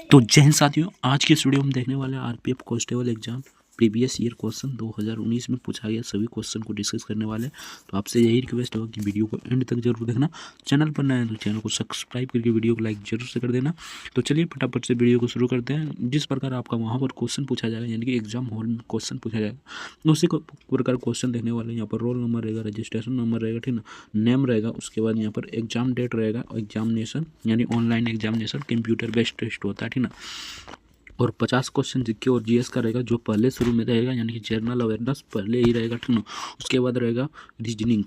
तो जय हिंद साथियों, आज के इस वीडियो में देखने वाले हैं RPF constable exam previous year question 2019 में पूछा गया सभी क्वेश्चन को डिस्कस करने वाले हैं। तो आपसे यही रिक्वेस्ट होगा कि वीडियो को एंड तक जरूर देखना। चैनल पर नए हैं तो चैनल को सब्सक्राइब करके वीडियो को लाइक जरूर से कर देना। तो चलिए फटाफट से वीडियो को शुरू करते हैं। जिस प्रकार आपका वहाँ पर क्वेश्चन पूछा जाएगा, यानी कि एग्जाम हॉल में क्वेश्चन पूछा जाएगा, उसी को प्रकार क्वेश्चन देखने वाले हैं। यहाँ पर रोल नंबर रहेगा, रजिस्ट्रेशन नंबर रहेगा, ठीक ना, नेम रहेगा, उसके बाद यहाँ पर एग्जाम डेट रहेगा, एग्जामिनेशन यानी online examination computer based test होता है, ठीक ना। और 50 क्वेश्चन जीके और जीएस का रहेगा, जो पहले शुरू में रहेगा, यानी कि जनरल अवेयरनेस पहले ही रहेगा, ठीक ना। उसके बाद रहेगा रीजनिंग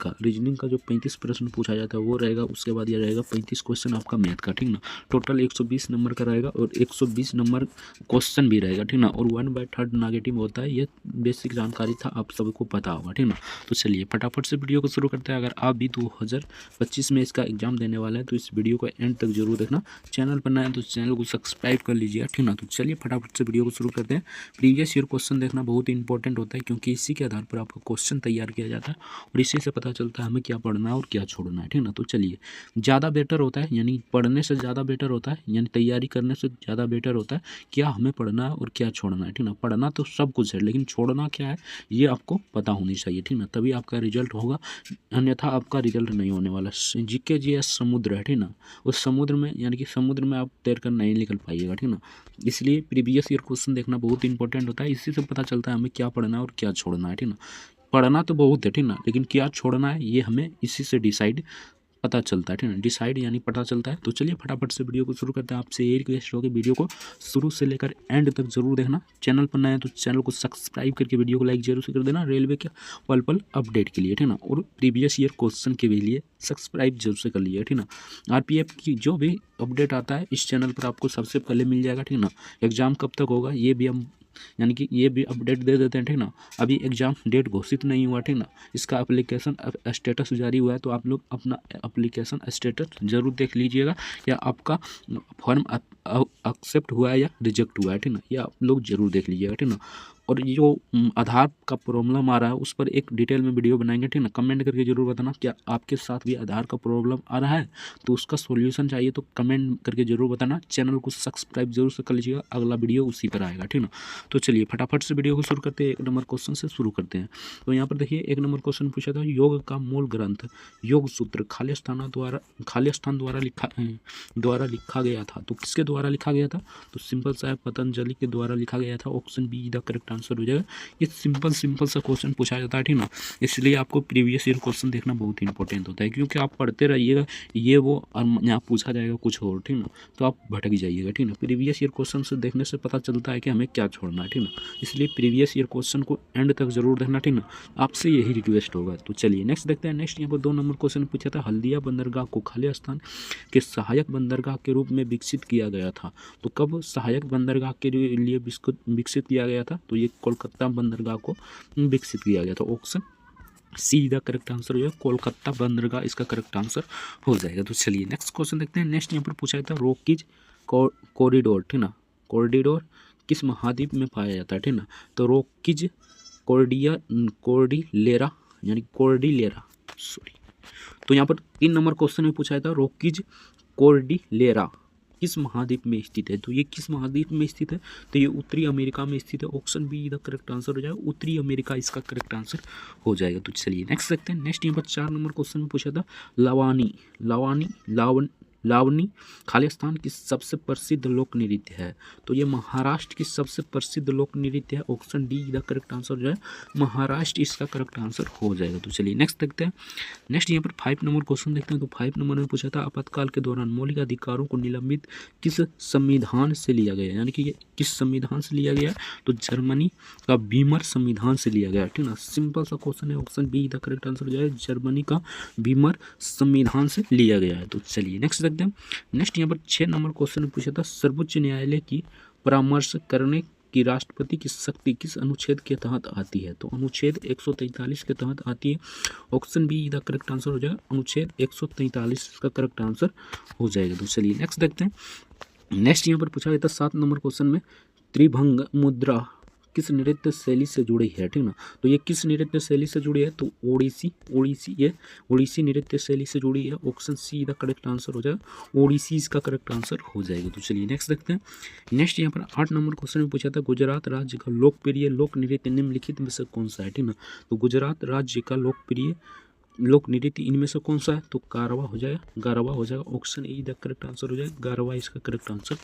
का जो 35 प्रश्न पूछा जाता है वो रहेगा। उसके बाद ये रहेगा 35 क्वेश्चन आपका मैथ का, ठीक ना। टोटल 120 नंबर का रहेगा और 120 नंबर क्वेश्चन भी रहेगा, ठीक ना। और 1/3 नेगेटिव होता है। ये बेसिक जानकारी था, आप सबको पता होगा, ठीक ना। तो चलिए फटाफट से वीडियो को शुरू करते हैं। अगर आप भी 2025 में इसका एग्जाम देने वाले हैं तो इस वीडियो को एंड तक जरूर देखना। चैनल पर नए हैं तो चैनल को सब्सक्राइब कर लीजिए, ठीक ना। तो चलिए फटाफट से वीडियो को शुरू करते हैं। प्रीवियस ईयर क्वेश्चन देखना बहुत ही इंपॉर्टेंट होता है, क्योंकि इसी के आधार पर आपका क्वेश्चन तैयार किया जाता है और इसी से पता चलता है हमें क्या पढ़ना है और क्या छोड़ना है, ठीक ना। तो चलिए, ज़्यादा बेटर होता है, यानी पढ़ने से ज़्यादा बेटर होता है, यानी तैयारी करने से ज़्यादा बेटर होता है क्या हमें पढ़ना है और क्या छोड़ना है, ठीक ना। पढ़ना तो सब कुछ है, लेकिन छोड़ना क्या है ये आपको पता होनी चाहिए, ठीक ना। तभी आपका रिजल्ट होगा, अन्यथा आपका रिजल्ट नहीं होने वाला। जीके जीएस समुद्र है, ठीक ना। उस समुद्र में, यानी कि समुद्र में आप तैर कर नहीं निकल पाइएगा, ठीक ना। इसलिए प्रीवियस ईयर क्वेश्चन देखना बहुत इंपॉर्टेंट होता है। इसी से पता चलता है हमें क्या पढ़ना है और क्या छोड़ना है, ठीक ना। पढ़ना तो बहुत है, ठीक ना, लेकिन क्या छोड़ना है ये हमें इसी से डिसाइड पता चलता है, ठीक है। डिसाइड यानी पता चलता है। तो चलिए फटाफट से वीडियो को शुरू करते हैं। आपसे ये रिक्वेस्ट होगी, वीडियो को शुरू से लेकर एंड तक जरूर देखना। चैनल पर नए हैं तो चैनल को सब्सक्राइब करके वीडियो को लाइक जरूर से कर देना, रेलवे के पल पल अपडेट के लिए, ठीक ना। और प्रीवियस ईयर क्वेश्चन के लिए सब्सक्राइब जरूर से कर लीजिए, ठीक ना। आरपीएफ की जो भी अपडेट आता है इस चैनल पर आपको सबसे पहले मिल जाएगा, ठीक ना। एग्जाम कब तक होगा ये भी हम, यानी कि ये भी अपडेट दे देते हैं, ठीक ना। अभी एग्जाम डेट घोषित नहीं हुआ, ठीक ना। इसका एप्लीकेशन स्टेटस जारी हुआ है, तो आप लोग अपना एप्लीकेशन स्टेटस जरूर देख लीजिएगा, या आपका फॉर्म एक्सेप्ट हुआ है या रिजेक्ट हुआ है, ठीक ना। ये आप लोग जरूर देख लीजिएगा, ठीक ना। और ये जो आधार का प्रॉब्लम आ रहा है उस पर एक डिटेल में वीडियो बनाएंगे, ठीक ना। कमेंट करके जरूर बताना क्या आपके साथ भी आधार का प्रॉब्लम आ रहा है, तो उसका सॉल्यूशन चाहिए तो कमेंट करके जरूर बताना। चैनल को सब्सक्राइब जरूर से कर लीजिएगा, अगला वीडियो उसी पर आएगा, ठीक ना। तो चलिए फटाफट से वीडियो को शुरू करते हैं। 1 नंबर क्वेश्चन से शुरू करते हैं। तो यहाँ पर देखिए 1 नंबर क्वेश्चन पूछा था, योग का मूल ग्रंथ योग सूत्र खाली स्थान द्वारा लिखा गया था। तो किसके द्वारा लिखा गया था? तो सिंपल सा है, पतंजलि के द्वारा लिखा गया था। Option be the correct answer हो जाएगा। ये सिंपल सा क्वेश्चन पूछा जाता है, ठीक ना। इसलिए आपको प्रीवियस ईयर क्वेश्चन देखना बहुत इंपॉर्टेंट होता है, क्योंकि आप पढ़ते रहिएगा ये वो और यहाँ पूछा जाएगा कुछ और, ठीक ना। तो आप भटक जाइएगा, ठीक ना। प्रीवियस ईयर क्वेश्चन से देखने से पता चलता है कि हमें क्या छोड़ना है, ठीक ना। इसलिए प्रीवियस ईयर क्वेश्चन को एंड तक जरूर देखना, ठीक ना। आपसे यही रिक्वेस्ट होगा। तो चलिए नेक्स्ट देखते हैं। नेक्स्ट यहाँ पर 2 नंबर क्वेश्चन पूछा था, हल्दिया बंदरगाह को खाली स्थान के सहायक बंदरगाह के रूप में विकसित किया गया था। तो कब सहायक बंदरगाह के लिए विकसित किया गया था? तो ये कोलकाता बंदरगाह को विकसित किया गया था। Option C the correct answer हो जाएगा, कोलकाता बंदरगाह इसका करेक्ट आंसर हो जाएगा। तो चलिए नेक्स्ट क्वेश्चन देखते हैं। नेक्स्ट यहाँ पर पूछा था, रॉकीज कॉरिडोर, ठीक ना, कॉरिडोर किस महाद्वीप में पाया जाता है, ठीक ना। तो रॉकीज कोर्डिलेरा, यानी कोर्डिलेरा, सॉरी। तो यहाँ पर 3 नंबर क्वेश्चन में पूछा था, रॉकीज कोर्डिलेरा किस महाद्वीप में स्थित है? तो ये किस महाद्वीप में स्थित है? तो ये उत्तरी अमेरिका में स्थित है। Option be the correct answer हो जाएगा, उत्तरी अमेरिका इसका करेक्ट आंसर हो जाएगा। तो चलिए नेक्स्ट देखते हैं। नेक्स्ट यहाँ पर 4 नंबर क्वेश्चन में पूछा था, लावनी खालिस्तान की सबसे प्रसिद्ध लोक नृत्य है। तो ये महाराष्ट्र की सबसे प्रसिद्ध लोक नृत्य है। Option D the correct answer हो जाएगा, महाराष्ट्र इसका करेक्ट आंसर हो जाएगा। तो चलिए नेक्स्ट देखते हैं। नेक्स्ट यहाँ पर 5 नंबर क्वेश्चन देखते हैं। तो 5 नंबर में पूछा था, आपातकाल के दौरान मौलिक अधिकारों को निलंबित किस संविधान से लिया गया, यानी कि ये किस संविधान से लिया गया? तो जर्मनी का बीमर संविधान से लिया गया, ठीक ना। सिंपल सा क्वेश्चन है, option be the correct answer हो जाएगा, जर्मनी का बीमर संविधान से लिया गया है। तो चलिए नेक्स्ट देखते हैं। नेक्स्ट यहाँ पर 6 नंबर क्वेश्चन में पूछा था, सर्वोच्च न्यायालय की परामर्श करने कि राष्ट्रपति की शक्ति किस अनुच्छेद के तहत आती है? तो अनुच्छेद 143 के तहत आती है। Option be the correct answer हो जाएगा, अनुच्छेद 143 का करेक्ट आंसर हो जाएगा। तो चलिए नेक्स्ट देखते हैं। नेक्स्ट यहाँ पर पूछा गया था 7 नंबर क्वेश्चन में, त्रिभंग मुद्रा किस नृत्य शैली से जुड़ी है, ठीक ना। तो ये किस नृत्य शैली से जुड़ी है, तो ओडिसी ये ओडिसी नृत्य शैली से जुड़ी है। ऑप्शन सी का करेक्ट आंसर हो जाएगा, ओडिसी इसका करेक्ट आंसर हो जाएगा। तो चलिए नेक्स्ट देखते हैं। नेक्स्ट यहाँ पर 8 नंबर क्वेश्चन में पूछा था, गुजरात राज्य का लोकप्रिय लोक नृत्य निम्नलिखित में से कौन सा है, ठीक ना। तो गुजरात राज्य का लोकप्रिय लोक नृत्य इनमें से कौन सा है, तो गारवा हो जाएगा, गारवा हो जाएगा। Option A the correct answer हो जाएगा, गारवा इसका करेक्ट आंसर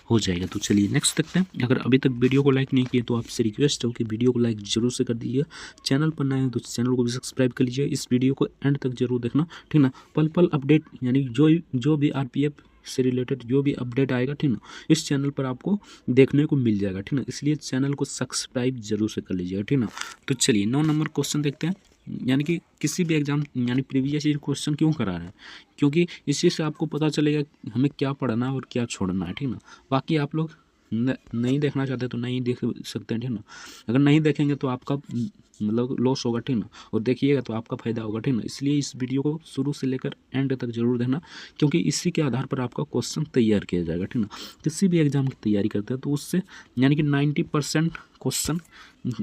हो जाएगा। तो चलिए नेक्स्ट देखते हैं। अगर अभी तक वीडियो को लाइक नहीं किए तो आपसे रिक्वेस्ट है कि वीडियो को लाइक जरूर से कर दीजिए। चैनल पर नए हैं तो चैनल को भी सब्सक्राइब कर लीजिए। इस वीडियो को एंड तक जरूर देखना, ठीक ना। पल पल अपडेट यानी जो भी आरपीएफ से रिलेटेड जो भी अपडेट आएगा, ठीक ना, इस चैनल पर आपको देखने को मिल जाएगा, ठीक ना। इसलिए चैनल को सब्सक्राइब जरूर से कर लीजिएगा, ठीक ना। तो चलिए 9 नंबर क्वेश्चन देखते हैं। यानी कि किसी भी एग्जाम यानी प्रीवियस ईयर क्वेश्चन क्यों करा रहे हैं, क्योंकि इसी से आपको पता चलेगा हमें क्या पढ़ना है और क्या छोड़ना है, ठीक ना। बाकी आप लोग नहीं देखना चाहते तो नहीं देख सकते हैं, ठीक ना। अगर नहीं देखेंगे तो आपका मतलब लॉस होगा, ठीक ना, और देखिएगा तो आपका फायदा होगा, ठीक ना। इसलिए इस वीडियो को शुरू से लेकर एंड तक जरूर देखना, क्योंकि इसी के आधार पर आपका क्वेश्चन तैयार किया जाएगा, ठीक ना। किसी भी एग्जाम की तैयारी करते हैं तो उससे यानी कि 90% क्वेश्चन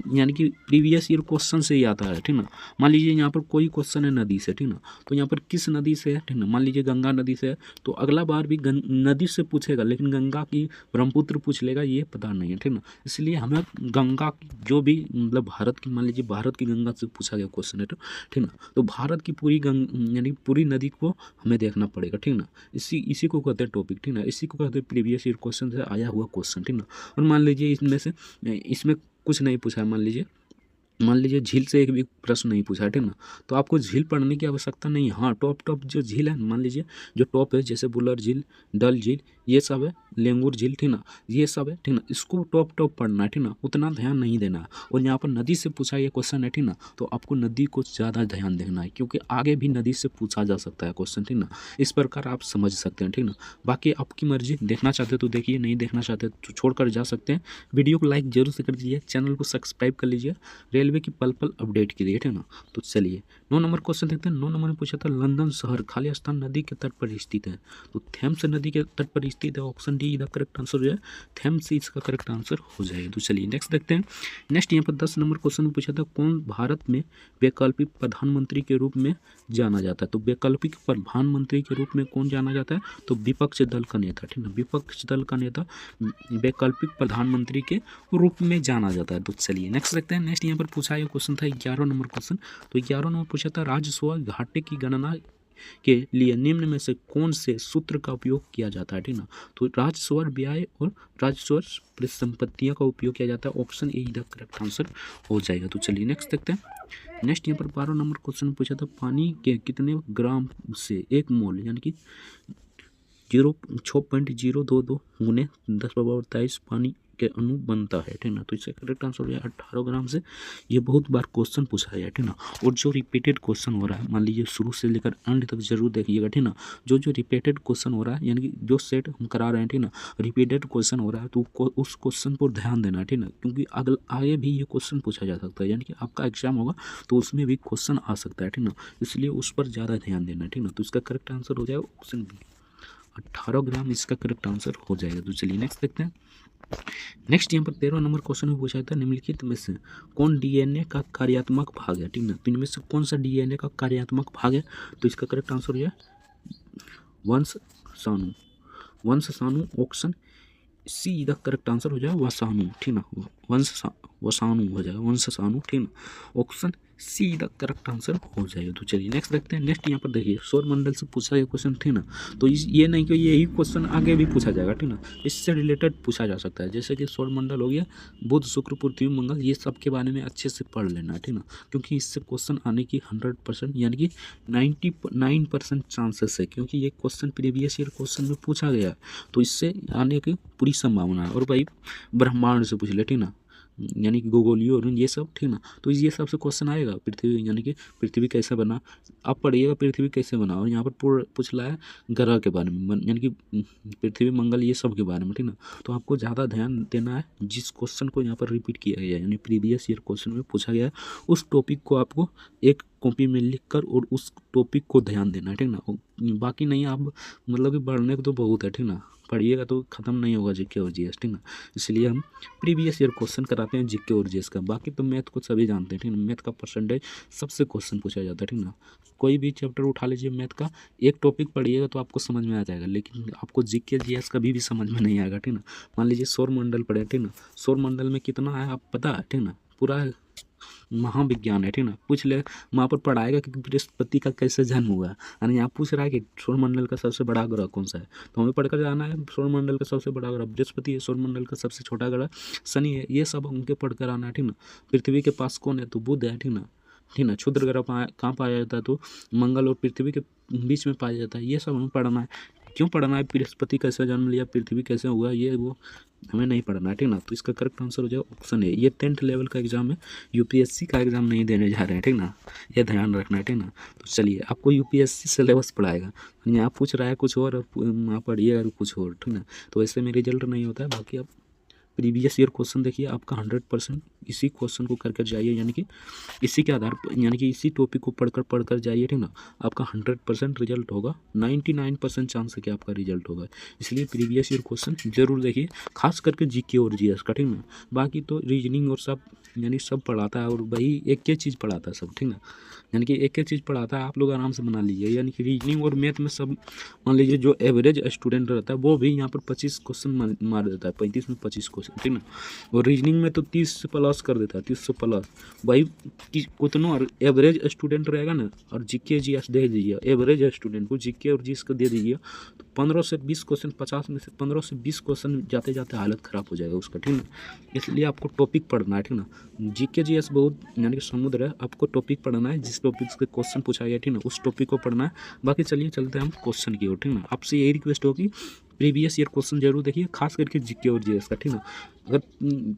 यानी कि प्रीवियस ईयर क्वेश्चन से ही आता है, ठीक ना। मान लीजिए यहाँ पर कोई क्वेश्चन है नदी से, ठीक ना, तो यहाँ पर किस नदी से है, ठीक ना। मान लीजिए गंगा नदी से है तो अगला बार भी नदी से पूछेगा, लेकिन गंगा की ब्रह्मपुत्र पूछ लेगा, ये पता नहीं है, ठीक ना। इसलिए हमें गंगा जो भी मतलब भारत की, मान लीजिए भारत की गंगा से पूछा गया क्वेश्चन है, ठीक ना, तो भारत की पूरी यानी पूरी नदी को हमें देखना पड़ेगा, ठीक ना। इसी को कहते हैं टॉपिक, ठीक ना। इसी को कहते हैं प्रीवियस ईयर क्वेश्चन से आया हुआ क्वेश्चन, ठीक ना। और मान लीजिए इसमें कुछ नहीं पूछा है, मान लीजिए झील से एक भी प्रश्न नहीं पूछा है, ठीक ना, तो आपको झील पढ़ने की आवश्यकता नहीं है। हाँ, टॉप जो झील है, मान लीजिए जो टॉप है, जैसे बुलर झील, डल झील, ये सब है, लेंगुर झील, ठीक ना, ये सब है, ठीक ना। इसको टॉप पढ़ना है, ठीक ना, उतना ध्यान नहीं देना है। और यहाँ पर नदी से पूछा ये क्वेश्चन है, ठीक ना, तो आपको नदी को ज़्यादा ध्यान देना है, क्योंकि आगे भी नदी से पूछा जा सकता है क्वेश्चन, ठीक ना। इस प्रकार आप समझ सकते हैं, ठीक ना। बाकी आपकी मर्जी, देखना चाहते तो देखिए, नहीं देखना चाहते तो छोड़कर जा सकते हैं। वीडियो को लाइक जरूर से कर दीजिए, चैनल को सब्सक्राइब कर लीजिए रेलवे की पल पल अपडेट के लिए, ठीक ना। तो चलिए 9 नंबर क्वेश्चन देखते हैं। 9 नंबर में पूछा था, लंदन शहर खाली स्थान नदी के तट पर स्थित है, तो थेम्स नदी के तट पर स्थित है। ऑप्शन डी इसका करेक्ट आंसर जो है थेम्स इसका करेक्ट आंसर हो जाएगा। तो चलिए नेक्स्ट देखते हैं। नेक्स्ट यहाँ पर 10 नंबर क्वेश्चन में पूछा था, कौन भारत में वैकल्पिक प्रधानमंत्री के रूप में जाना जाता है। तो वैकल्पिक प्रधानमंत्री के रूप में कौन जाना जाता है, तो विपक्ष दल का नेता, ठीक है, विपक्ष दल का नेता वैकल्पिक प्रधानमंत्री के रूप में जाना जाता है। तो चलिए नेक्स्ट देखते हैं। नेक्स्ट यहाँ पर पूछा गया क्वेश्चन था 11 नंबर क्वेश्चन। तो 11 नंबर पूछा था, राजस्व घाटे की गणना के लिए निम्न में से कौन से सूत्र का उपयोग किया जाता है, ठीक ना। तो राजस्व व्यय और राजस्व परिसंपत्तियों का उपयोग किया जाता है। Option A the correct answer हो जाएगा। तो चलिए नेक्स्ट देखते हैं। नेक्स्ट यहाँ पर 12 नंबर क्वेश्चन पूछा था, पानी के कितने ग्राम से 1 मोल यानी कि 6.022 गुने 10⁻23 पानी के अणु बनता है, ठीक ना। तो इसका करेक्ट आंसर हो जाए 18 ग्राम से। ये बहुत बार क्वेश्चन पूछा है, ठीक ना। और जो रिपीटेड क्वेश्चन हो रहा है, मान लीजिए शुरू से लेकर एंड तक जरूर देखिएगा, ठीक ना। जो रिपीटेड क्वेश्चन हो रहा है यानी कि जो सेट हम करा रहे हैं, ठीक ना, रिपीटेड क्वेश्चन हो रहा है, तो उस क्वेश्चन पर ध्यान देना है, ठीक ना, क्योंकि आगे भी ये क्वेश्चन पूछा जा सकता है, यानी कि आपका एग्जाम होगा तो उसमें भी क्वेश्चन आ सकता है, ठीक ना। इसलिए उस पर ज़्यादा ध्यान देना है, ठीक ना। तो इसका करेक्ट आंसर हो जाएगा ऑप्शन बी, 18 ग्राम इसका करेक्ट आंसर हो जाएगा। तो चलिए नेक्स्ट देखते हैं। नेक्स्ट यहाँ पर 13 नंबर क्वेश्चन में पूछा था, निम्नलिखित में से कौन डीएनए का कार्यात्मक भाग है, ठीक ना। तो इनमें से कौन सा डीएनए का कार्यात्मक भाग है, तो इसका करेक्ट आंसर हो जाए वंश सानु। Option C the correct answer हो जाए वसानु, ठीक ना, वसानु हो जाएगा, वंशसानु, ठीक ना। Option C the correct answer हो जाएगा। तो चलिए नेक्स्ट देखते हैं। नेक्स्ट यहाँ पर देखिए, सौर मंडल से पूछा गया क्वेश्चन, ठीक ना। तो ये नहीं कि यही क्वेश्चन आगे भी पूछा जाएगा, ठीक ना। इससे रिलेटेड पूछा जा सकता है, जैसे कि सौर मंडल हो गया, बुध शुक्र पृथ्वी मंगल, ये सब के बारे में अच्छे से पढ़ लेना है, ठीक ना, क्योंकि इससे क्वेश्चन आने की 100% यानी कि 99% चांसेस है, क्योंकि ये क्वेश्चन प्रीवियस ईयर क्वेश्चन में पूछा गया है, तो इससे आने की पूरी संभावना है। और भाई ब्रह्मांड से पूछ ले, ठीक ना, यानी कि गोगोलियो और ये सब, ठीक ना। तो ये सब से क्वेश्चन आएगा, पृथ्वी यानी कि पृथ्वी कैसे बना, आप पढ़िएगा पृथ्वी कैसे बना। और यहाँ पर पूछ रहा है ग्रह के बारे में, यानी कि पृथ्वी मंगल ये सब के बारे में, ठीक ना। तो आपको ज़्यादा ध्यान देना है, जिस क्वेश्चन को यहाँ पर रिपीट किया गया है यानी प्रीवियस ईयर क्वेश्चन में पूछा गया है, उस टॉपिक को आपको एक कॉपी में लिख कर और उस टॉपिक को ध्यान देना है, ठीक ना। बाकी नहीं आप मतलब कि पढ़ने को तो बहुत है, ठीक ना, पढ़िएगा तो ख़त्म नहीं होगा जीके और जीएस, ठीक ना। इसलिए हम प्रीवियस ईयर क्वेश्चन कराते हैं जीके और जीएस का। बाकी तो मैथ को सभी जानते हैं, ठीक ना, मैथ का परसेंटेज सबसे क्वेश्चन पूछा जाता है, ठीक ना। कोई भी चैप्टर उठा लीजिए मैथ का, एक टॉपिक पढ़िएगा तो आपको समझ में आ जाएगा, लेकिन आपको जीके जीएस कभी भी समझ में नहीं आएगा, ठीक ना। मान लीजिए सौर मंडल पढ़े, ठीक ना, सौर मंडल में कितना है आप पता है, ठीक ना, पूरा महाविज्ञान है, ठीक ना। पूछ ले वहाँ पर पढ़ाएगा कि बृहस्पति का कैसे जन्म हुआ, यानी यहाँ पूछ रहा है कि सौरमंडल का सबसे बड़ा ग्रह कौन सा है, तो हमें पढ़कर जाना है सौरमंडल का सबसे बड़ा ग्रह बृहस्पति है, सौरमंडल का सबसे छोटा ग्रह शनि है, ये सब उनके पढ़कर आना है, ठीक ना। पृथ्वी के पास कौन है, तो बुध है, ठीक ना, ठीक ना। क्षुद्र ग्रह कहाँ पाया जाता है, तो मंगल और पृथ्वी के बीच में पाया जाता है, ये सब हमें पढ़ना है। क्यों पढ़ना है, बृहस्पति कैसे जन्म लिया, पृथ्वी कैसे हुआ, ये वो हमें नहीं पढ़ना है, ठीक ना। तो इसका करेक्ट आंसर हो जाएगा ऑप्शन है। ये 10th लेवल का एग्जाम है, यूपीएससी का एग्जाम नहीं देने जा रहे हैं, ठीक ना, ये ध्यान रखना है, ठीक ना। तो चलिए आपको यूपीएससी सिलेबस पढ़ाएगा, यहाँ पूछ रहा है कुछ और, आप पढ़िएगा कुछ और, ठीक ना। तो ऐसे में रिजल्ट नहीं होता है। बाकी आप प्रीवियस ईयर क्वेश्चन देखिए, आपका 100% इसी क्वेश्चन को कर जाइए, यानी कि इसी के आधार पर, यानी कि इसी टॉपिक को पढ़कर जाइए, ठीक ना। आपका 100% रिजल्ट होगा, 99% चांस है कि आपका रिजल्ट होगा। इसलिए प्रीवियस ईयर क्वेश्चन जरूर देखिए, खास करके जीके और जीएस का, ठीक ना। बाकी तो रीजनिंग और सब यानी सब पढ़ाता है, और वही एक चीज़ पढ़ाता है सब, ठीक ना, यानी कि एक चीज़ पढ़ाता है, आप लोग आराम से बना लीजिए। यानी कि रीजनिंग और मैथ में सब मान लीजिए जो एवरेज स्टूडेंट रहता है वो भी यहाँ पर 25 क्वेश्चन मार देता है, 35 में 25 क्वेश्चन, ठीक ना। और रीजनिंग में तो 30 से प्लस कर देता है, 30 से प्लस। वही उतना एवरेज स्टूडेंट रहेगा ना, और जीके जीएस दे दीजिए एवरेज स्टूडेंट को, जीके और जीएस को दे दीजिए, तो 15 से 20 क्वेश्चन, 50 में से 15 से 20 क्वेश्चन जाते जाते हालत ख़राब हो जाएगा उसका, ठीक ना। इसलिए आपको टॉपिक पढ़ना है, ठीक ना। जीके जीएस बहुत यानी कि समुद्र है, आपको टॉपिक पढ़ना है, जिस टॉपिक से क्वेश्चन पूछा गया, ठीक ना, उस टॉपिक को पढ़ना है। बाकी चलिए चलते हैं हम क्वेश्चन की ओर, ठीक ना। आपसे यही रिक्वेस्ट होगी, प्रीवियस ईयर क्वेश्चन जरूर देखिए, खास करके जीके और जीएस का, ठीक ना। अगर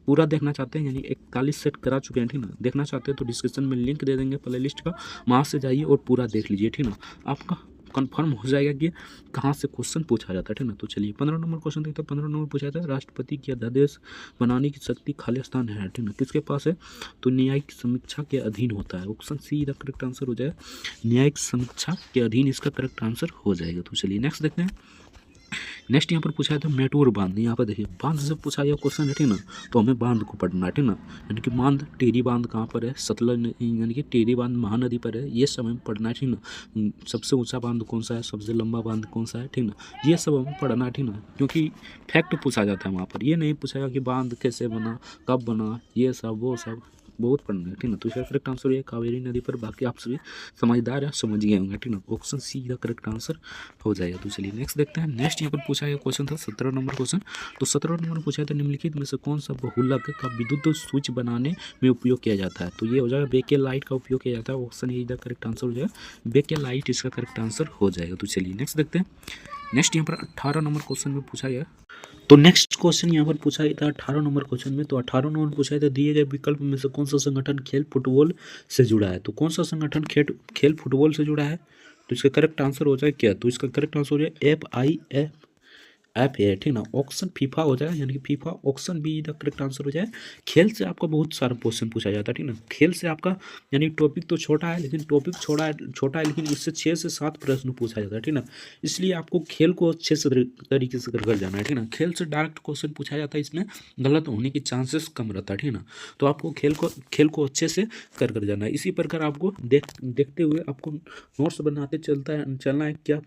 पूरा देखना चाहते हैं, यानी 41 सेट करा चुके हैं, ठीक ना, देखना चाहते हैं तो डिस्क्रिप्शन में लिंक दे देंगे प्ले लिस्ट का, वहाँ से जाइए और पूरा देख लीजिए, ठीक ना। आपका कंफर्म हो जाएगा कि कहाँ से क्वेश्चन पूछा जाता है, ठीक ना। तो चलिए 15 नंबर क्वेश्चन देखते हैं। 15 नंबर पूछा जाता है, राष्ट्रपति की अध्यादेश बनाने की शक्ति खालिस्तान है, ठीक ना, किसके पास है, तो न्यायिक समीक्षा के अधीन होता है। ऑप्शन सी का करेक्ट आंसर हो जाएगा, न्यायिक समीक्षा के अधीन इसका करेक्ट आंसर हो जाएगा। तो चलिए नेक्स्ट देखते हैं। नेक्स्ट यहाँ पर पूछा है तो मेटोर बांध, यहाँ पर देखिए बांध से पूछा गया क्वेश्चन है, ठीक ना। तो हमें बांध को पढ़ना है, ठीक ना, यानी कि बांध, टेरी बांध कहाँ पर है, सतलज यानी कि टेरी बांध महानदी पर है, ये सब हमें पढ़ना है, ठीक ना। सबसे ऊंचा बांध कौन सा है, सबसे लंबा बांध कौन सा है, ठीक ना, ये सब हमें पढ़ना है, ठीक ना। क्योंकि फैक्ट पूछा जाता है वहाँ पर, ये नहीं पूछेगा कि बांध कैसे बना, कब बना, ये सब वो सब बहुत पढ़ना है, ठीक ना। तो इसका करेक्ट आंसर ये कावेरी नदी पर। बाकी आप सभी समझदार या समझ गए होंगे, ठीक ना। ऑप्शन सी का करेक्ट आंसर हो जाएगा। तो चलिए नेक्स्ट देखते हैं। नेक्स्ट यहाँ पर पूछा गया क्वेश्चन था 17 नंबर क्वेश्चन। तो 17 नंबर पूछा था, निम्नलिखित में से कौन सा बहुलक का विद्युत स्विच बनाने में उपयोग किया जाता है, तो ये हो जाएगा बेकेल लाइट का उपयोग किया जाता है। ऑप्शन ए का करेक्ट आंसर हो जाएगा बेकेल लाइट, इसका करेक्ट आंसर हो जाएगा। तो चलिए नेक्स्ट देखते हैं। नेक्स्ट यहाँ पर 18 नंबर क्वेश्चन में पूछा गया, तो नेक्स्ट क्वेश्चन यहाँ पर पूछा गया था 18 नंबर क्वेश्चन में। तो 18 नंबर पूछा गया था, दिए गए विकल्प में से कौन सा संगठन खेल फुटबॉल से जुड़ा है, तो कौन सा संगठन खेल फुटबॉल से जुड़ा है, तो इसका करेक्ट आंसर हो जाए क्या, तो इसका करेक्ट आंसर हो जाए एफ है, ठीक ना। ऑप्शन फीफा हो जाएगा, यानी कि FIFA. Option be the correct answer हो जाए। खेल से आपका बहुत सारा क्वेश्चन पूछा जाता है, ठीक ना। खेल से आपका यानी टॉपिक तो छोटा है, लेकिन टॉपिक छोटा है लेकिन इससे 6 से 7 प्रश्न पूछा जाता है, ठीक ना। इसलिए आपको खेल को अच्छे से तरीके से कर जाना है, ठीक ना। खेल से डायरेक्ट क्वेश्चन पूछा जाता है, इसमें गलत होने की चांसेस कम रहता है, ठीक ना। तो आपको खेल को अच्छे से कर जाना है। इसी प्रकार आपको देखते हुए आपको नोट्स बनाते चलना है, क्या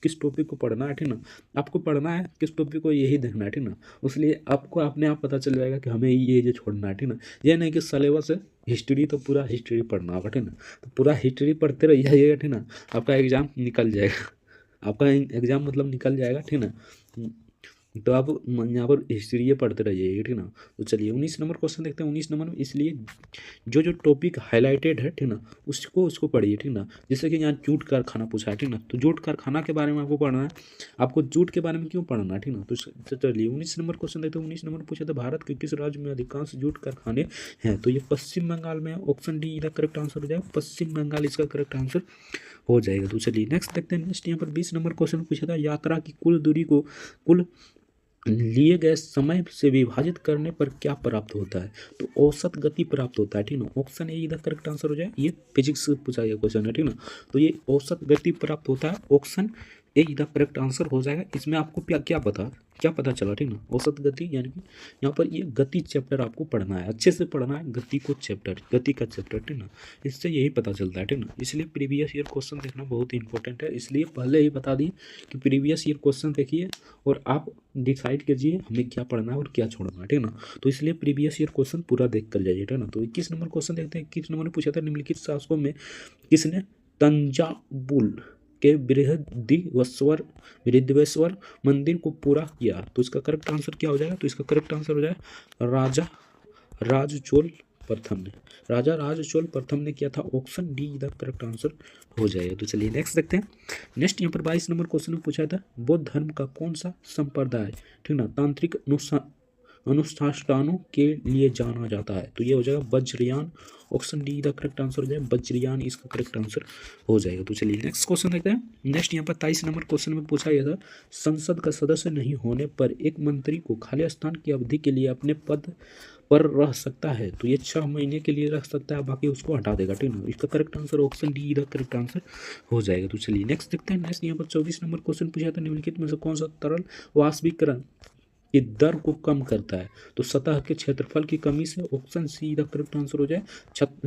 किस टॉपिक को पढ़ना है, ठीक ना। आपको पढ़ना है किस टॉपिक को, यही देखना है, ठीक ना। इसलिए आपको अपने आप पता चल जाएगा कि हमें ये छोड़ना है, ठीक ना। ये नहीं कि सिलेबस है हिस्ट्री तो पूरा हिस्ट्री पढ़ना होगा, ठीक ना। तो पूरा हिस्ट्री पढ़ते रहिएगा, ठीक ना, आपका एग्जाम निकल जाएगा। आपका एग्जाम मतलब निकल जाएगा, ठीक ना। तो आप यहाँ पर हिस्ट्री पढ़ते रहिए, ठीक ना। तो चलिए 19 नंबर क्वेश्चन देखते हैं। 19 नंबर में इसलिए जो टॉपिक हाईलाइटेड है, ठीक ना, उसको पढ़िए, ठीक ना। जैसे कि यहाँ जूट कारखाना पूछा है, ठीक ना, तो जूट कारखाना के बारे में आपको पढ़ना है। आपको जूट के बारे में क्यों पढ़ना है, ठीक ना। तो चलिए 19 नंबर क्वेश्चन देखते हैं। 19 नंबर पूछा था, भारत के किस राज्य में अधिकांश जूट कारखाने हैं, तो ये पश्चिम बंगाल में। ऑप्शन डी का करेक्ट आंसर हो जाएगा पश्चिम बंगाल, इसका करेक्ट आंसर हो जाएगा। तो चलिए नेक्स्ट देखते हैं। नेक्स्ट यहाँ पर 20 नंबर क्वेश्चन पूछा था, यात्रा की कुल दूरी को लिए गए समय से विभाजित करने पर क्या प्राप्त होता है? तो औसत गति प्राप्त होता है, ठीक ना। ऑप्शन ए इधर करेक्ट आंसर हो जाए। ये फिजिक्स से पूछा गया क्वेश्चन है, ठीक ना। तो ये औसत गति प्राप्त होता है, ऑप्शन ए इधर करेक्ट आंसर हो जाएगा। इसमें आपको क्या पता चला, ठीक ना। औसत गति यानी कि यहाँ पर ये गति चैप्टर आपको पढ़ना है, अच्छे से पढ़ना है गति का चैप्टर, ठीक ना। इससे यही पता चलता है, ठीक ना। इसलिए प्रीवियस ईयर क्वेश्चन देखना बहुत इंपॉर्टेंट है, इसलिए पहले ही बता दी कि प्रीवियस ईयर क्वेश्चन देखिए और आप डिसाइड कीजिए हमें क्या पढ़ना है और क्या छोड़ना है, ठीक ना। तो इसलिए प्रीवियस ईयर क्वेश्चन पूरा देख कर जाइए, ठीक ना। तो 21 नंबर क्वेश्चन देखते हैं। 21 नंबर ने पूछा था निम्नलिखित शासकों में किसने तंजावुर के बृहदेश्वर मंदिर को पूरा किया? तो इसका करेक्ट आंसर क्या हो जाएगा? तो इसका करेक्ट आंसर हो जाएगा राजा राजचोल प्रथम ने। राजा राजचोल प्रथम ने किया था। ऑप्शन डी इधर करेक्ट आंसर हो जाएगा। तो चलिए नेक्स्ट देखते हैं। नेक्स्ट यहाँ पर 22 नंबर क्वेश्चन में पूछा था बौद्ध धर्म का कौन सा संप्रदाय, ठीक ना, तांत्रिक अनुष्ठानों के लिए जाना जाता है? तो ये हो जाएगा Vajrayana. Option D the correct answer हो जाएगा वज्रयान, इसका करेक्ट आंसर हो जाएगा। तो चलिए नेक्स्ट क्वेश्चन देखते हैं। नेक्स्ट यहाँ पर 23 नंबर क्वेश्चन में पूछा गया था संसद का सदस्य नहीं होने पर एक मंत्री को खाली स्थान की अवधि के लिए अपने पद पर रह सकता है? तो ये 6 महीने के लिए रह सकता है, बाकी उसको हटा देगा, ठीक है। इसका correct answer option D the correct answer हो जाएगा। तो चलिए नेक्स्ट देखते हैं। नेक्स्ट यहाँ पर 24 नंबर क्वेश्चन पूछा था निम्नलिखित में से कौन सा तरल वाष्पीकरण की दर को कम करता है? तो सतह के क्षेत्रफल की कमी से। ऑप्शन सी का करेक्ट आंसर हो जाए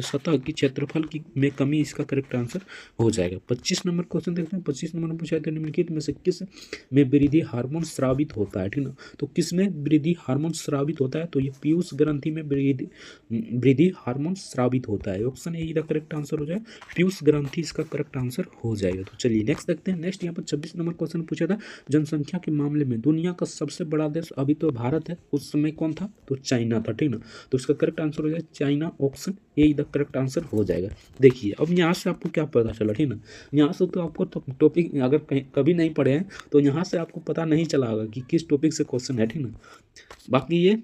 सतह की क्षेत्रफल की में कमी, इसका करेक्ट आंसर हो जाएगा। 25 नंबर क्वेश्चन देखते हैं। 25 नंबर में पूछा है निम्नलिखित में से किस में वृद्धि हार्मोन स्रावित होता है, ठीक ना। तो किस में वृद्धि हार्मोन स्रावित होता है? तो ये पीयूष ग्रंथि में वृद्धि हार्मोन स्रावित होता है। ऑप्शन ए का करेक्ट आंसर हो जाए पीयूष ग्रंथि, इसका करेक्ट आंसर हो जाएगा। तो चलिए नेक्स्ट देखते हैं। नेक्स्ट यहाँ पर 26 नंबर क्वेश्चन पूछा था जनसंख्या के मामले में दुनिया का सबसे बड़ा देश अभी तो भारत है, उस समय कौन था? तो चाइना था, ठीक ना। तो इसका करेक्ट आंसर हो जाए China. Option A the correct answer हो जाएगा। देखिए अब यहाँ से आपको क्या पता चला, ठीक ना। यहाँ से तो आपको टॉपिक अगर कहीं कभी नहीं पढ़े हैं तो यहाँ से आपको पता नहीं चला होगा कि किस टॉपिक से क्वेश्चन है, ठीक ना। बाकी ये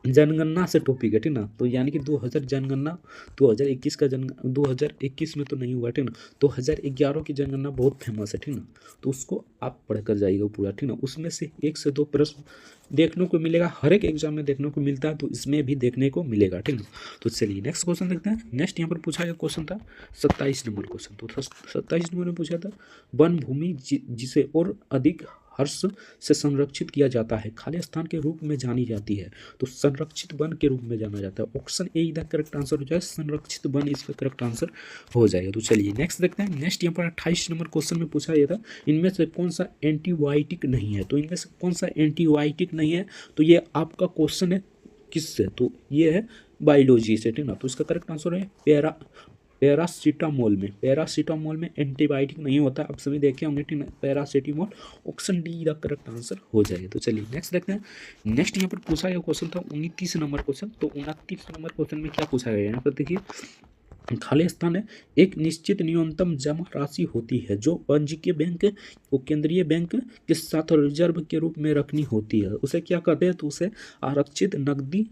जनगणना से टॉपिक है, ठीक ना। तो यानी कि 2000 जनगणना 2021 का 2021 में तो नहीं हुआ, ठीक ना। 2011 की जनगणना बहुत फेमस है, ठीक ना। तो उसको आप पढ़ कर जाइएगा पूरा, ठीक ना। उसमें से 1 से 2 प्रश्न देखने को मिलेगा, हर एक एग्जाम में देखने को मिलता है, तो इसमें भी देखने को मिलेगा, ठीक ना। तो चलिए नेक्स्ट क्वेश्चन देखते हैं। नेक्स्ट यहाँ पर पूछा गया क्वेश्चन था 27 नंबर क्वेश्चन। तो 27 नंबर में पूछा था वन भूमि जिसे और अधिक हर्ष से संरक्षित किया जाता है खाली स्थान के रूप में जानी जाती है? तो संरक्षित वन के रूप में जाना जाता है। ऑप्शन ए इधर करेक्ट आंसर हो जाए संरक्षित वन, इसका करेक्ट आंसर हो जाएगा। तो चलिए नेक्स्ट देखते हैं। नेक्स्ट यहाँ पर 28 नंबर क्वेश्चन में पूछा गया था इनमें से कौन सा एंटीबायोटिक नहीं है? तो इनमें से कौन सा एंटीबायोटिक नहीं है? तो ये आपका क्वेश्चन है किससे? तो ये है बायोलॉजी से, ठीक ना। तो इसका करेक्ट आंसर है पैरासीटामोल में एंटीबायोटिक नहीं होता, आप सभी देखे होंगे, ठीक है। Paracetamol, option D the correct answer हो जाएगा। तो चलिए नेक्स्ट देखते हैं। नेक्स्ट यहाँ पर पूछा गया क्वेश्चन था 29 नंबर क्वेश्चन। तो 29 नंबर क्वेश्चन में क्या पूछा गया? यहाँ पर देखिए खाली स्थान है एक निश्चित न्यूनतम जमा राशि होती है जो वाणिज्यिक बैंक को केंद्रीय बैंक के साथ रिजर्व के रूप में रखनी होती है, उसे क्या कहते हैं? तो उसे आरक्षित नकदी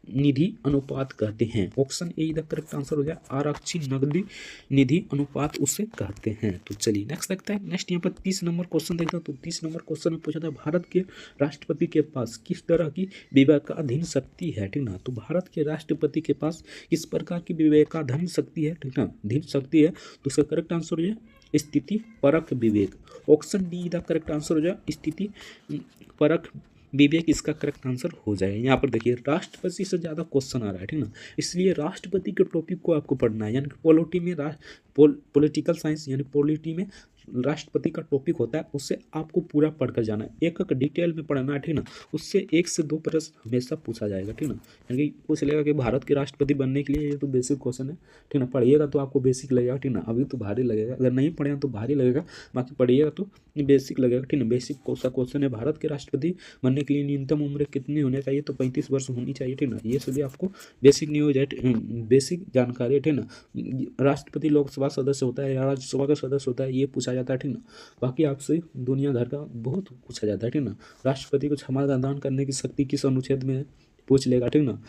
निधि अनुपात कहते हैं। Option A the correct answer हो जाए आरक्षित नकदी निधि अनुपात उसे कहते हैं। तो चलिए नेक्स्ट देखते हैं। नेक्स्ट यहाँ पर 30 नंबर क्वेश्चन देखते हैं। तो 30 नंबर क्वेश्चन में पूछा था भारत के राष्ट्रपति के पास किस तरह की विवेकाधीन शक्ति है, ठीक ना। तो भारत के राष्ट्रपति के पास किस प्रकार की विवेकाधीन शक्ति है, ठीक ना, धीन शक्ति है? तो उसका करेक्ट आंसर हो जाए स्थिति परक विवेक। Option D the correct answer हो जाए स्थिति परक विवेक, इसका करेक्ट आंसर हो जाएगा। यहाँ पर देखिए राष्ट्रपति से ज़्यादा क्वेश्चन आ रहा है, ठीक ना। इसलिए राष्ट्रपति के टॉपिक को आपको पढ़ना है, यानी कि पॉलिटिकल साइंस यानी पॉलिटी में राष्ट्रपति का टॉपिक होता है, उससे आपको पूरा पढ़कर जाना है, एक एक डिटेल में पढ़ना है, ठीक ना। उससे 1 से 2 प्रश्न हमेशा पूछा जाएगा, ठीक ना। यानी कि पूछ लेगा कि भारत के राष्ट्रपति बनने के लिए ये तो बेसिक क्वेश्चन है, ठीक ना। पढ़िएगा तो आपको बेसिक लगेगा, ठीक ना। अभी तो भारी लगेगा, अगर नहीं पढ़ेगा तो भारी लगेगा, बाकी पढ़िएगा तो बेसिक लगेगा, ठीक ना। बेसिक कौन सा क्वेश्चन है? भारत के राष्ट्रपति बनने के लिए न्यूनतम उम्र कितनी होनी चाहिए? तो 35 वर्ष होनी चाहिए, ठीक ना। ये सभी आपको बेसिक न्यूज है, बेसिक जानकारी है, ठीक ना। राष्ट्रपति लोकसभा सदस्य होता है या राज्यसभा का सदस्य होता है, ये पूछा जाता है, ठीक ना। बाकी आपसे दुनिया भर का बहुत पूछा जाता है, ठीक ना। राष्ट्रपति को क्षमा दान करने की शक्ति किस अनुच्छेद में है? पूछ लेगा, ठीक ना।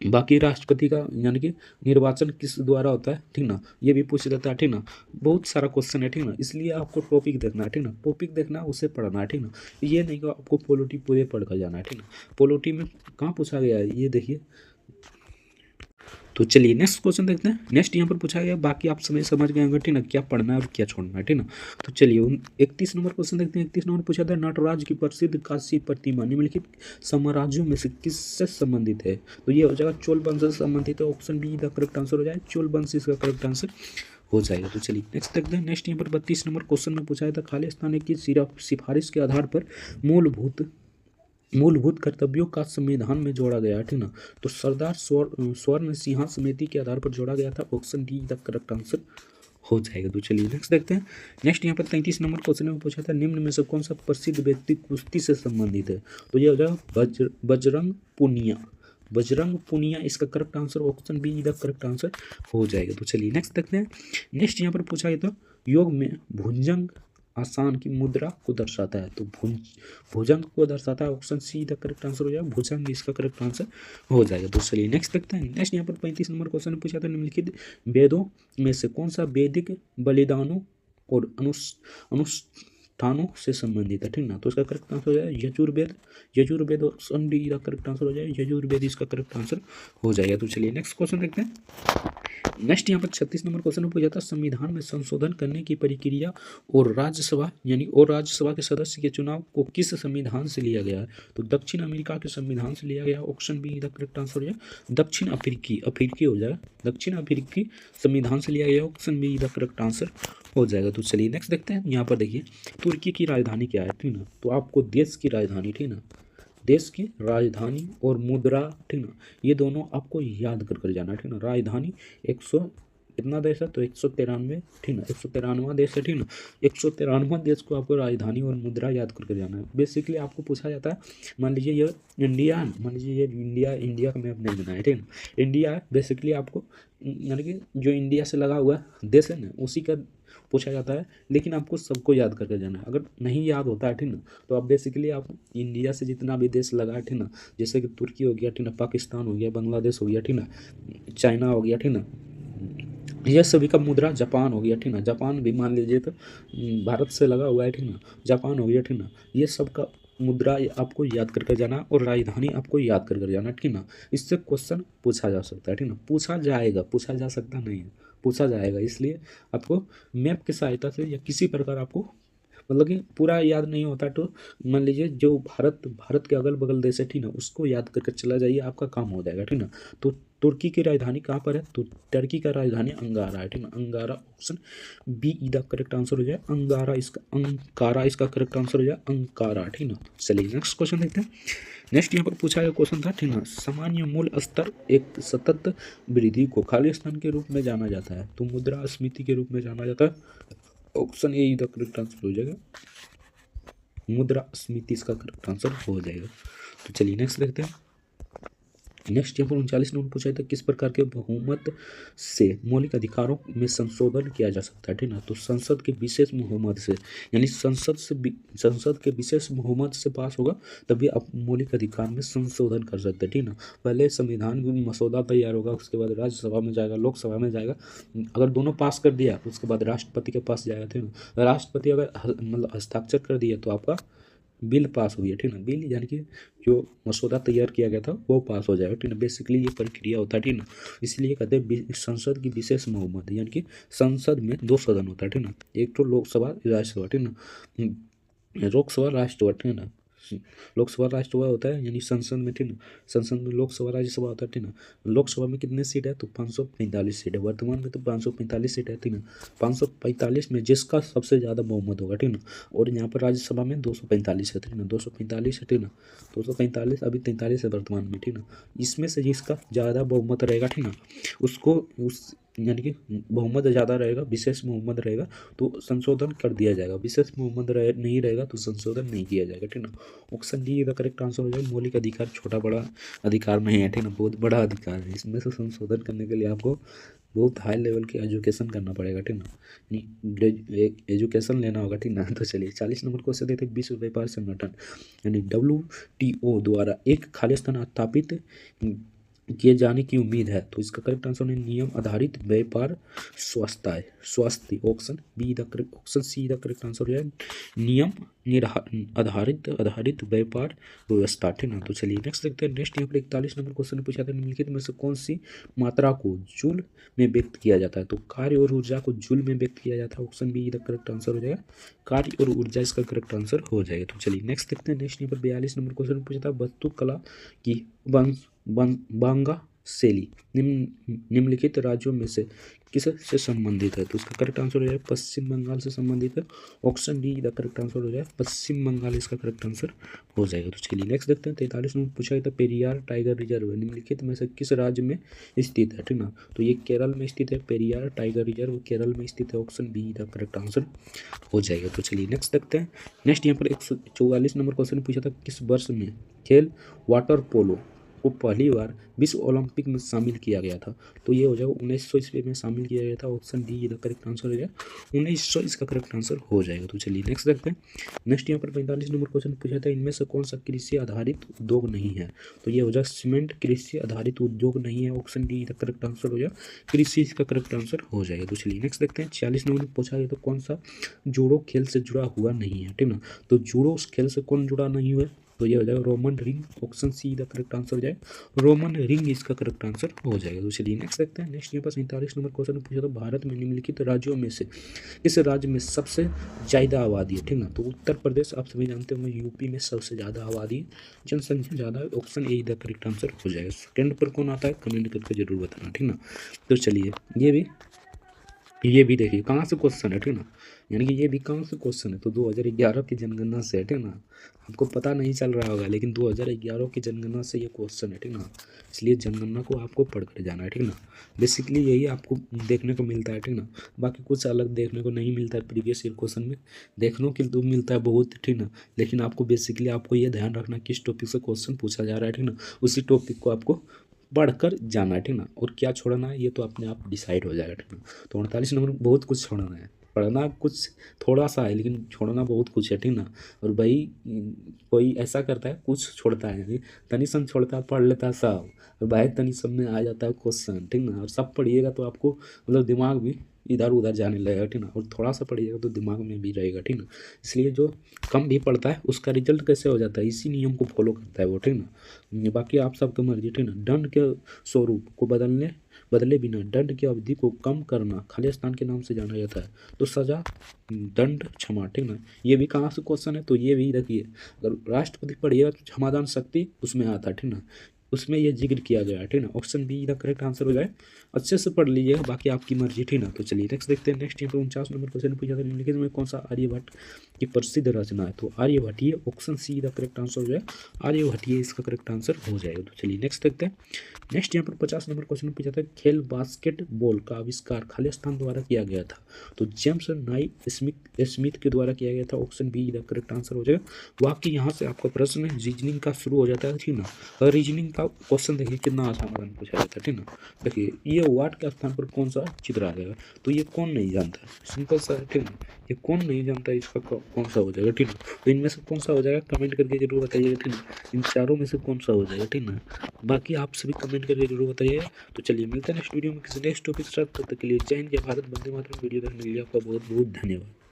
बाकी राष्ट्रपति का यानी कि निर्वाचन किस द्वारा होता है, ठीक ना, ये भी पूछ लेता है, ठीक ना। बहुत सारा क्वेश्चन है, ठीक ना, इसलिए आपको टॉपिक देखना है, ठीक ना, टॉपिक देखना है, उसे पढ़ना है, ठीक ना। ये नहीं कि आपको पोलिटी पूरे पढ़ कर जाना है, ठीक ना। पोलिटी में कहाँ पूछा गया है ये देखिए। तो चलिए नेक्स्ट क्वेश्चन देखते हैं। नेक्स्ट यहाँ पर पूछा गया, बाकी आप समझ गए होंगे, ठीक ना, क्या पढ़ना है और क्या छोड़ना है, ठीक ना। तो चलिए 31 नंबर क्वेश्चन देखते हैं। 31 नंबर पूछा था, नटराज की प्रसिद्ध कांस्य प्रतिमा निम्नलिखित साम्राज्यों में से किससे संबंधित है। तो ये हो जाएगा चोल वंश से संबंधित है। Option be the correct answer हो जाए, चोल वंश इसका करेक्ट आंसर हो जाएगा। तो चलिए नेक्स्ट देखते हैं। नेक्स्ट यहाँ पर 32 नंबर क्वेश्चन में पूछा था, खालिस्तान की सिफारिश के आधार पर मूलभूत कर्तव्यों का संविधान में जोड़ा गया है, ठीक ना। तो सरदार स्वर्ण सिंह समिति के आधार पर जोड़ा गया था। Option D the correct answer हो जाएगा। तो चलिए नेक्स्ट देखते हैं। नेक्स्ट यहाँ पर 33 नंबर क्वेश्चन में पूछा था, निम्न में से कौन सा प्रसिद्ध व्यक्ति कुश्ती से संबंधित है। तो ये हो जाएगा बजरंग पुनिया इसका correct answer. Option be the correct answer हो जाएगा। तो चलिए नेक्स्ट देखते हैं। नेक्स्ट यहाँ पर पूछा गया था, योग में भुजंग आसान की मुद्रा को दर्शाता है। तो भुजंग को दर्शाता है। Option C the correct answer हो जाएगा, भुजंग इसका करेक्ट आंसर हो जाएगा। तो चलिए नेक्स्ट देखते हैं। नेक्स्ट यहाँ पर 35 नंबर क्वेश्चन में पूछा था, निम्नलिखित वेदों में से कौन सा वैदिक बलिदानों और अनुष्ठानों से संबंधित है, ठीक ना। तो इसका करेक्ट आंसर हो जाएगा यजुर्वेद। ऑप्शन डी का करेक्ट आंसर हो जाएगा, यजुर्वेद इसका करेक्ट आंसर हो जाएगा। तो चलिए नेक्स्ट क्वेश्चन देखते हैं। नेक्स्ट यहाँ पर 36 नंबर क्वेश्चन में पूछा था, संविधान में संशोधन करने की प्रक्रिया और राज्यसभा के सदस्य के चुनाव को किस संविधान से लिया गया है। तो दक्षिण अमेरिका के संविधान से लिया गया। Option be the correct answer हो जाएगा, दक्षिण अफ्रीकी हो जाएगा, दक्षिण अफ्रीकी संविधान से लिया गया। Option be the correct answer हो जाएगा। तो चलिए नेक्स्ट देखते हैं। यहाँ पर देखिए, तुर्की की राजधानी क्या है, ठीक ना। तो आपको देश की राजधानी, ठीक ना, देश की राजधानी और मुद्रा, ठीक ना, ये दोनों आपको याद कर जाना है, ठीक ना। राजधानी 100 कितना देश है, तो 193, ठीक ना, 193वां देश है, ठीक ना। 193वां देश को आपको राजधानी और मुद्रा याद करके जाना है। बेसिकली आपको पूछा जाता है, मान लीजिए ये इंडिया है, मान लीजिए ये इंडिया का मैप नहीं बनाया, ठीक ना। इंडिया है, बेसिकली आपको यानी कि जो इंडिया से लगा हुआ देश है ना, उसी का पूछा जाता है। लेकिन आपको सबको याद करके जाना है। अगर नहीं याद होता है, ठीक ना, तो आप बेसिकली आप इंडिया से जितना भी देश लगा है, ठीक ना, जैसे कि तुर्की हो गया, ठीक ना, पाकिस्तान हो गया, बांग्लादेश हो गया, ठीक ना, चाइना हो गया, ठीक ना, यह सभी का मुद्रा, जापान हो गया, ठीक ना, जापान भी मान लीजिए तो भारत से लगा हुआ है, ठीक ना, जापान हो गया, ठीक ना, ये सब का मुद्रा आपको याद करके जाना और राजधानी आपको याद करके जाना, ठीक ना। इससे क्वेश्चन पूछा जा सकता है, ठीक ना, पूछा जाएगा, पूछा जा सकता नहीं है, पूछा जाएगा। इसलिए आपको मैप की सहायता से या किसी प्रकार आपको मतलब कि पूरा याद नहीं होता, तो मान लीजिए जो भारत के अगल बगल देश है, ठीक ना, उसको याद करके चला जाइए, आपका काम हो जाएगा, ठीक ना। तो तुर्की की राजधानी कहाँ पर है, तो टर्की का राजधानी अंगारा है, ठीक ना, अंगारा। Option be the correct answer हो जाए, अंकारा इसका करेक्ट आंसर हो जाए, अंकारा, ठीक ना। चलिए नेक्स्ट क्वेश्चन देखते हैं। नेक्स्ट यहाँ पर पूछा गया क्वेश्चन था, ठीक ना, सामान्य मूल स्तर एक सतत वृद्धि को खालिस्तान के रूप में जाना जाता है। तो मुद्रास्फीति के रूप में जाना जाता है। Option A the correct answer हो जाएगा, मुद्रास्फीति इसका करेक्ट आंसर हो जाएगा। तो चलिए नेक्स्ट देखते हैं। नेक्स्ट यहाँ पर 39 नंबर पूछा था, किस प्रकार के बहुमत से मौलिक अधिकारों में संशोधन किया जा सकता है, ठीक ना। तो संसद के विशेष बहुमत से, यानी संसद के विशेष बहुमत से पास होगा तभी आप मौलिक अधिकार में संशोधन कर सकते हैं, ठीक ना। पहले संविधान में मसौदा तैयार होगा, उसके बाद राज्यसभा में जाएगा, लोकसभा में जाएगा। अगर दोनों पास कर दिया उसके बाद राष्ट्रपति के पास जाएगा, ठीक ना। राष्ट्रपति अगर मतलब हस्ताक्षर कर दिया तो आपका बिल पास हुई है, ठीक ना। बिल यानी कि जो मसौदा तैयार किया गया था वो पास हो जाएगा, ठीक ना। बेसिकली ये प्रक्रिया होता है, ठीक ना। इसलिए कहते हैं संसद की विशेष बहुमत, यानी कि संसद में दो सदन होता है, ठीक ना। एक तो लोकसभा, राज्यसभा, ठीक ना, लोकसभा राष्ट्रसभा, ठीक ना। लोकसभा राष्ट्रसभा होता है यानी संसद में, ठीक ना। संसद में लोकसभा राज्यसभा होता है, ठीक ना। लोकसभा में कितने सीट है, तो 545 सीट है वर्तमान में, तो 545 सीट है, ठीक ना। 545 में जिसका सबसे ज़्यादा बहुमत होगा, ठीक ना। और यहाँ पर राज्यसभा में 245 है, ठीक ना, 245 है, ठीक ना। 245 अभी 43 है वर्तमान में, ठीक ना। इसमें से जिसका ज़्यादा बहुमत रहेगा, ठीक ना, उसको उस यानी कि बहुमत ज़्यादा रहेगा, विशेष बहुमत रहेगा तो संशोधन कर दिया जाएगा। विशेष बहुमत नहीं रहेगा तो संशोधन नहीं किया जाएगा, ठीक ना। ऑप्शन डी का करेक्ट आंसर हो जाएगा, मौलिक अधिकार छोटा बड़ा अधिकार नहीं है, ठीक ना, बहुत बड़ा अधिकार है। इसमें से संशोधन करने के लिए आपको बहुत हाई लेवल की एजुकेशन करना पड़ेगा, ठीक ना, एजुकेशन लेना होगा, ठीक ना। तो चलिए 40 नंबर क्वेश्चन देते हैं, विश्व व्यापार संगठन यानी WTO द्वारा एक खालिस्तान स्थापित किए जाने की उम्मीद है। तो इसका करेक्ट आंसर है नियम आधारित व्यापार स्वास्थ्य स्वास्थ्य। Option be the correct, option C the correct answer है नियम आधारित आधारित व्यापार व्यवस्था, ठीक ना। तो चलिए नेक्स्ट देखते हैं। नेक्स्ट यहाँ पर 41 नंबर क्वेश्चन पूछा था, निम्नलिखित में से कौन सी मात्रा को जूल में व्यक्त किया जाता है। तो कार्य और ऊर्जा को जूल में व्यक्त किया जाता है। Option be the correct answer हो जाएगा कार्य और ऊर्जा, इसका करेक्ट आंसर हो जाएगा। तो चलिए नेक्स्ट देखते हैं। नेक्स्ट यहाँ पर 42 नंबर क्वेश्चन पूछा था, वास्तुकला की बांगा शैली निम्नलिखित राज्यों में से किस से संबंधित है। तो इसका करेक्ट आंसर हो जाए पश्चिम बंगाल से संबंधित है। Option D the correct answer हो जाए पश्चिम बंगाल, इसका करेक्ट आंसर हो जाएगा। तो चलिए नेक्स्ट देखते हैं। 43 नंबर पूछा गया था, पेरियार टाइगर रिजर्व निम्नलिखित में से किस राज्य में स्थित है, ठीक ना। तो ये केरल में स्थित है, पेरियार टाइगर रिजर्व केरल में स्थित है। Option be the correct answer हो जाएगा। तो चलिए नेक्स्ट देखते हैं। नेक्स्ट यहाँ पर 144 नंबर क्वेश्चन पूछा था, किस वर्ष में खेल वाटर पोलो को पहली बार विश्व ओलंपिक में शामिल किया गया था। तो ये हो जाएगा 1900 ईस्वी में शामिल किया गया था। Option D the correct answer हो जाएगा 1900, इसका करेक्ट आंसर हो जाएगा। तो चलिए नेक्स्ट देखते हैं। नेक्स्ट यहाँ पर 45 नंबर क्वेश्चन पूछा था, इनमें से कौन सा कृषि आधारित उद्योग नहीं है। तो ये हो जाएगा सीमेंट कृषि आधारित उद्योग नहीं है। Option D the correct answer हो जाएगा कृषि, इसका करेक्ट आंसर हो जाएगा। तो चलिए नेक्स्ट देखते हैं। 46 नंबर पूछा गया तो कौन सा जूडो खेल से जुड़ा हुआ नहीं है, ठीक ना। तो जूडो खेल से कौन जुड़ा नहीं हुआ, तो ये हो जाएगा Roman ring. Option C the correct answer हो जाएगा रोमन रिंग, इसका करेक्ट आंसर हो जाएगा। तो चलिए नेक्स्ट देखते हैं। नेक्स्ट यहाँ पर 47 नंबर क्वेश्चन पूछा था, भारत में निम्नलिखित राज्यों में से किस राज्य में सबसे ज़्यादा आबादी है, ठीक ना। तो उत्तर प्रदेश आप सभी जानते होंगे, यूपी में सबसे ज़्यादा आबादी जनसंख्या ज़्यादा है। Option A the correct answer हो जाएगा। सेकेंड पर कौन आता है कमेंट करके जरूर बताना, ठीक ना। तो चलिए ये भी देखिए कहाँ से क्वेश्चन है, ठीक ना। यानी कि ये भी कहाँ से क्वेश्चन है, तो 2011 की जनगणना से है, ठीक ना। आपको पता नहीं चल रहा होगा, लेकिन 2011 की जनगणना से ये क्वेश्चन है, ठीक ना। इसलिए जनगणना को आपको पढ़ कर जाना है, ठीक ना। बेसिकली यही आपको देखने को मिलता है, ठीक ना। बाकी कुछ अलग देखने को नहीं मिलता है प्रीवियस ईयर क्वेश्चन में, देखने के लिए मिलता है बहुत, ठीक ना। लेकिन आपको बेसिकली आपको ये ध्यान रखना किस टॉपिक से क्वेश्चन पूछा जा रहा है, ठीक ना। उसी टॉपिक को आपको पढ़कर जाना है, ठीक ना। और क्या छोड़ना है ये तो अपने आप डिसाइड हो जाएगा, ठीक ना। तो 48 नंबर बहुत कुछ छोड़ना है, पढ़ना कुछ थोड़ा सा है लेकिन छोड़ना बहुत कुछ है, ठीक ना। और भाई कोई ऐसा करता है कुछ छोड़ता है, यानी तनी सन छोड़ता है पढ़ लेता है सब, और भाई तनी सब में आ जाता है क्वेश्चन, ठीक ना। और सब पढ़िएगा तो आपको मतलब दिमाग भी इधर उधर जाने लगेगा, ठीक ना। और थोड़ा सा पढ़िएगा तो दिमाग में भी रहेगा, ठीक ना। इसलिए जो कम भी पढ़ता है उसका रिजल्ट कैसे हो जाता है, इसी नियम को फॉलो करता है वो, ठीक ना। बाकी आप सबकी मर्जी, ठीक ना। दंड के स्वरूप को बदले बिना दंड की अवधि को कम करना खाली स्थान के नाम से जाना जाता है। तो सजा दंड क्षमा, ठीक ना। ये भी कहाँ से क्वेश्चन है, तो ये भी देखिए अगर राष्ट्रपति पढ़िएगा तो क्षमादान शक्ति उसमें आता है, ठीक ना। उसमें ये जिक्र किया गया है, ठीक ना। Option be the correct answer हो जाए। अच्छे से पढ़ लीजिएगा, बाकी आपकी मर्जी, ठीक ना। तो चलिए नेक्स्ट देखते हैं। नेक्स्ट यहाँ पर 49 नंबर क्वेश्चन पूछा था, निम्नलिखित में कौन सा आर्यभट्ट की प्रसिद्ध रचना है। तो Aryabhatiya, option C the correct answer हो जाए आर्यभट्टीय, इसका करेक्ट आंसर हो जाएगा। तो चलिए नेक्स्ट देखते हैं। नेक्स्ट यहाँ पर 50 नंबर क्वेश्चन पूछा था, खेल बास्केटबॉल का आविष्कार खालिस्तान द्वारा किया गया था। तो जेम्स नाई स्मिथ के द्वारा किया गया था। Option be the correct answer हो जाएगा। वाकई यहाँ से आपका प्रश्न रीजनिंग का शुरू हो जाता है, ठीक ना। और रीजनिंग का क्वेश्चन देखिए कितना आसान पूछा जाता है, ठीक ना। देखिए ये वाट के स्थान पर कौन सा चित्र आ जाएगा, तो ये कौन नहीं जानता, सिंपल सा है, ठीक ना। ये कौन नहीं जानता, इसका कौन सा हो जाएगा, ठीक ना। तो इनमें से कौन सा हो जाएगा कमेंट करके जरूर बताइएगा, ठीक ना। इन चारों में से कौन सा हो जाएगा, ठीक ना। बाकी आप सभी कमेंट करके जरूर बताइएगा। तो चलिए मिलते हैं नेक्स्ट वीडियो में किसी नेक्स्ट टॉपिक के साथ, तब तक के लिए जय हिंद, जय भारत, वंदे मातरम। वीडियो देखने के लिए आपका बहुत बहुत धन्यवाद।